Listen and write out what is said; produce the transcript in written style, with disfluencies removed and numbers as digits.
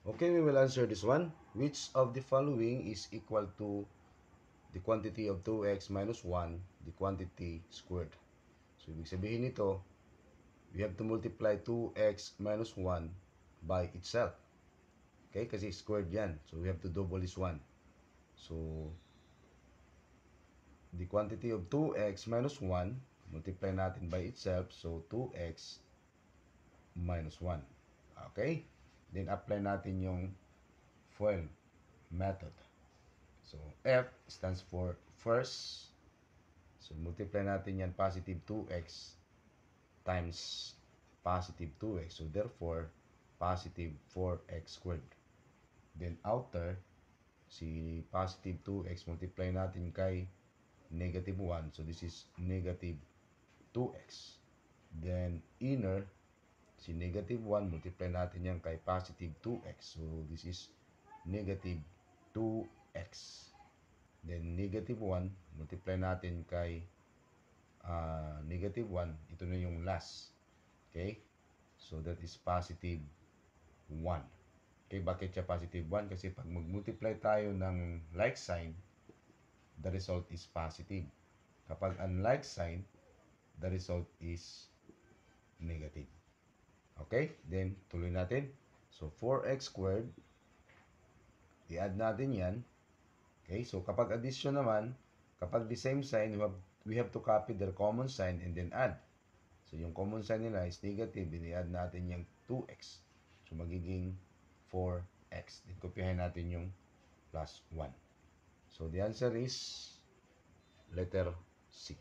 Okay, we will answer this one. Which of the following is equal to the quantity of 2x minus 1, the quantity squared? So, ibig sabihin nito, we have to multiply 2x minus 1 by itself. Okay, kasi squared yan. So, we have to double this one. So, the quantity of 2x minus 1, multiply natin by itself. So, 2x minus 1. Okay? Then, apply natin yung FOIL method. So, F stands for first. So, multiply natin yan positive 2x times positive 2x. So, therefore, positive 4x squared. Then, outer, si positive 2x, multiply natin kay negative 1. So, this is negative 2x. Then, inner, si negative 1, multiply natin yan kay positive 2x. So, this is negative 2x. Then, negative 1, multiply natin kay negative 1. Ito na yung last. Okay? So, that is positive 1. Okay, bakit siya positive 1? Kasi pag mag-multiply tayo ng like sign, the result is positive. Kapag unlike sign, the result is negative. Okay? Then, tuloy natin. So, 4x squared, i-add natin yan. Okay? So, kapag addition naman, kapag the same sign, we have to copy their common sign and then add. So, yung common sign nila is negative. Then, i-add natin yung 2x. So, magiging 4x. Then, kopyahin natin yung plus 1. So, the answer is letter C.